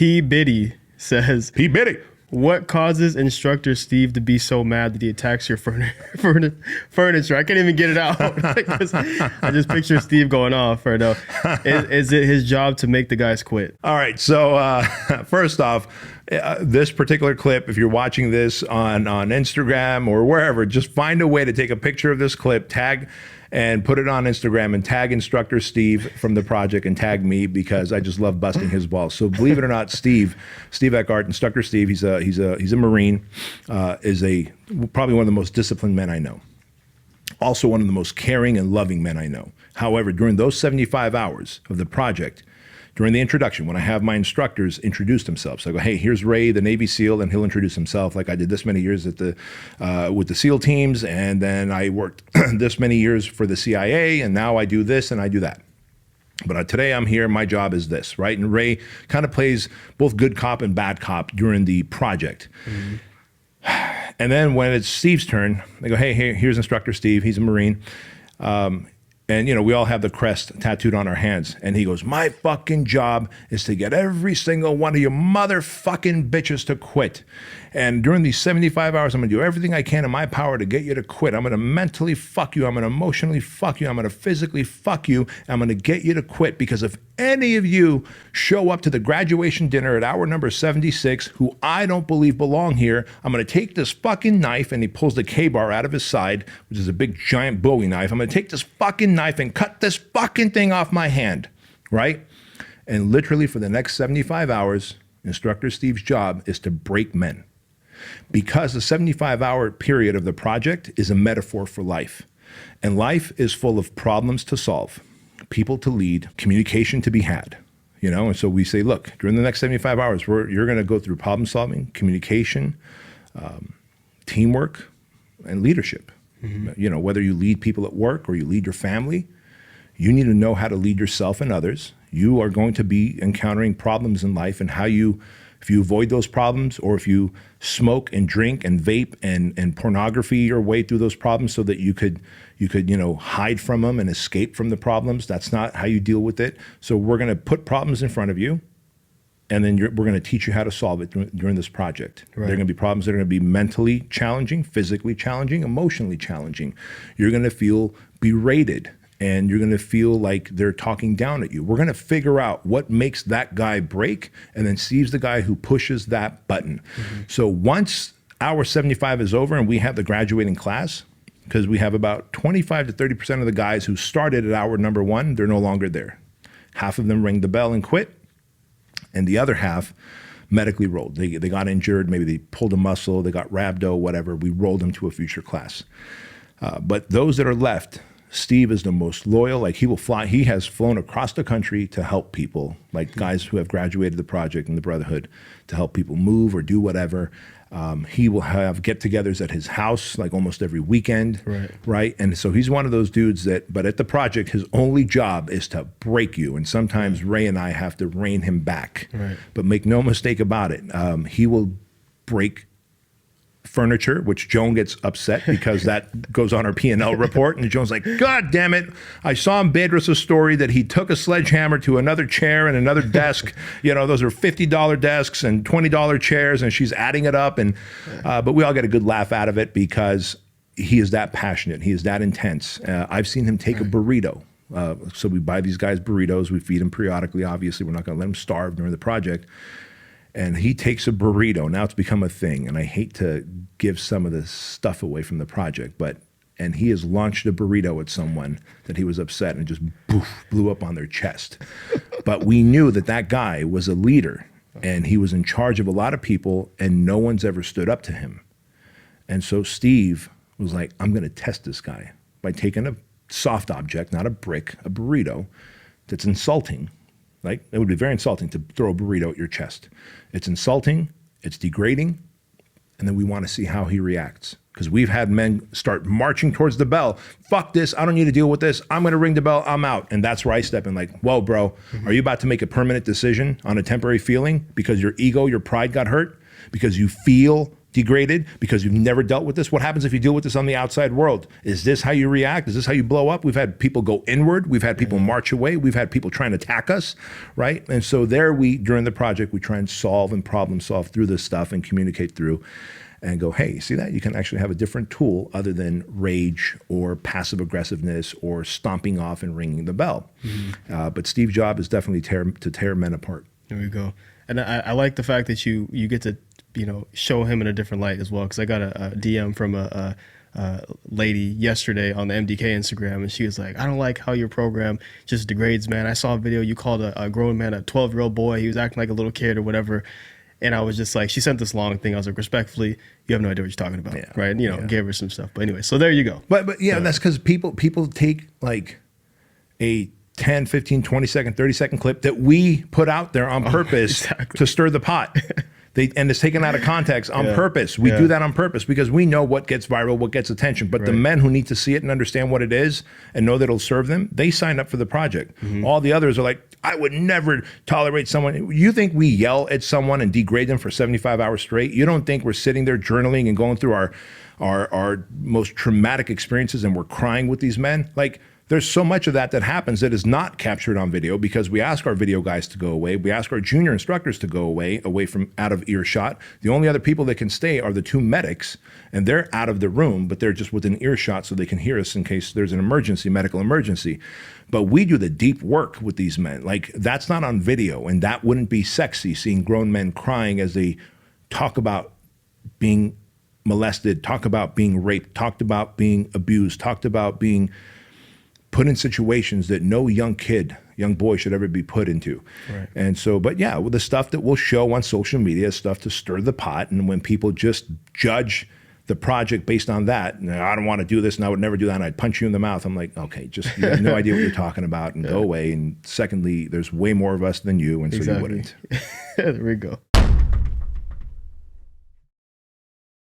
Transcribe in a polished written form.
P. Biddy says, P. Biddy. what causes Instructor Steve to be so mad that he attacks your furniture? I can't even get it out. I just picture Steve going off right now. Is it his job to make the guys quit? All right. So first off, this particular clip, if you're watching this on Instagram or wherever, just find a way to take a picture of this clip, tag and put it on Instagram and tag Instructor Steve from the project and tag me, because I just love busting his balls. So believe it or not, Steve Eckhart, Instructor Steve, he's a Marine, is probably one of the most disciplined men I know. Also one of the most caring and loving men I know. However, during those 75 hours of the project, during the introduction, when I have my instructors introduce themselves, so I go, hey, here's Ray, the Navy SEAL, and he'll introduce himself, like I did this many years at with the SEAL teams, and then I worked this many years for the CIA, and now I do this and I do that. But today I'm here, my job is this, right? And Ray kind of plays both good cop and bad cop during the project. Mm-hmm. And then when it's Steve's turn, they go, hey, here's Instructor Steve, he's a Marine. And, you know, we all have the crest tattooed on our hands. And he goes, my fucking job is to get every single one of you motherfucking bitches to quit. And during these 75 hours, I'm going to do everything I can in my power to get you to quit. I'm going to mentally fuck you. I'm going to emotionally fuck you. I'm going to physically fuck you. I'm going to get you to quit, because if any of you show up to the graduation dinner at hour number 76, who I don't believe belong here, I'm going to take this fucking knife, and he pulls the K-bar out of his side, which is a big giant Bowie knife. I'm going to take this fucking knife and cut this fucking thing off my hand, right? And literally for the next 75 hours, Instructor Steve's job is to break men. Because the 75-hour period of the project is a metaphor for life. And life is full of problems to solve, people to lead, communication to be had. You know, and so we say, look, during the next 75 hours, you're going to go through problem solving, communication, teamwork, and leadership. Mm-hmm. You know, whether you lead people at work or you lead your family, you need to know how to lead yourself and others. You are going to be encountering problems in life, and if you avoid those problems, or if you smoke and drink and vape and pornography your way through those problems so that you could, you know, hide from them and escape from the problems, that's not how you deal with it. So we're going to put problems in front of you, and then we're going to teach you how to solve it during this project. Right. There are going to be problems that are going to be mentally challenging, physically challenging, emotionally challenging. You're going to feel berated, and you're going to feel like they're talking down at you. We're going to figure out what makes that guy break, and then Steve's the guy who pushes that button. Mm-hmm. So once hour 75 is over and we have the graduating class, because we have about 25 to 30% of the guys who started at hour number 1, they're no longer there. Half of them ring the bell and quit, and the other half medically rolled. They got injured, maybe they pulled a muscle, they got rhabdo, whatever. We rolled them to a future class. But those that are left, Steve is the most loyal. Like, he will fly. He has flown across the country to help people, like guys who have graduated the project and the Brotherhood, to help people move or do whatever. He will have get-togethers at his house like almost every weekend, right? And so he's one of those dudes but at the project, his only job is to break you. And sometimes Ray and I have to rein him back. Right. But make no mistake about it, he will break furniture, which Joan gets upset because that goes on her P&L report. And Joan's like, God damn it. I saw in Bedros' story that he took a sledgehammer to another chair and another desk. You know, those are $50 desks and $20 chairs, and she's adding it up. And but we all get a good laugh out of it because he is that passionate. He is that intense. I've seen him take a burrito. So we buy these guys burritos. We feed them periodically. Obviously, we're not going to let them starve during the project. And he takes a burrito. Now it's become a thing. And I hate to give some of the stuff away from the project, and he has launched a burrito at someone that he was upset and just blew up on their chest. But we knew that guy was a leader, and he was in charge of a lot of people, and no one's ever stood up to him. And so Steve was like, I'm going to test this guy by taking a soft object, not a brick, a burrito that's insulting. Like, it would be very insulting to throw a burrito at your chest. It's insulting, it's degrading, and then we want to see how he reacts. Because we've had men start marching towards the bell. Fuck this, I don't need to deal with this. I'm going to ring the bell, I'm out. And that's where I step in like, whoa, bro, are you about to make a permanent decision on a temporary feeling because your ego, your pride got hurt? Because you feel degraded because you've never dealt with this? What happens if you deal with this on the outside world? Is this how you react? Is this how you blow up? We've had people go inward. We've had people march away. We've had people trying to attack us, right? And so there during the project, we try and solve and problem solve through this stuff and communicate through and go, hey, see that? You can actually have a different tool other than rage or passive aggressiveness or stomping off and ringing the bell. But Steve's job is definitely to tear men apart. There we go. And I like the fact that you get to, show him in a different light as well. Because I got a DM from a lady yesterday on the MDK Instagram, and she was like, I don't like how your program just degrades, man. I saw a video you called a grown man a 12-year-old boy. He was acting like a little kid or whatever. And I was just like, she sent this long thing. I was like, respectfully, you have no idea what you're talking about, right? And, gave her some stuff. But anyway, so there you go. But yeah, that's because people take like a 10, 15, 20 second, 30 second clip that we put out there on purpose to stir the pot. And it's taken out of context on purpose. We do that on purpose because we know what gets viral, what gets attention. But the men who need to see it and understand what it is and know that it'll serve them, they sign up for the project. All the others are like, I would never tolerate someone. You think we yell at someone and degrade them for 75 hours straight? You don't think we're sitting there journaling and going through our most traumatic experiences and we're crying with these men? Like, there's so much of that happens that is not captured on video because we ask our video guys to go away. We ask our junior instructors to go away from out of earshot. The only other people that can stay are the two medics, and they're out of the room, but they're just within earshot so they can hear us in case there's an emergency, medical emergency. But we do the deep work with these men. Like, that's not on video, and that wouldn't be sexy, seeing grown men crying as they talk about being molested, talk about being raped, talked about being abused, talked about being put in situations that no young boy should ever be put into. Right. And so, but yeah, the stuff that we'll show on social media is stuff to stir the pot. And when people just judge the project based on that, I don't want to do this and I would never do that and I'd punch you in the mouth. I'm like, okay, just you have no idea what you're talking about and go away. And secondly, there's way more of us than you, and so you wouldn't. There we go.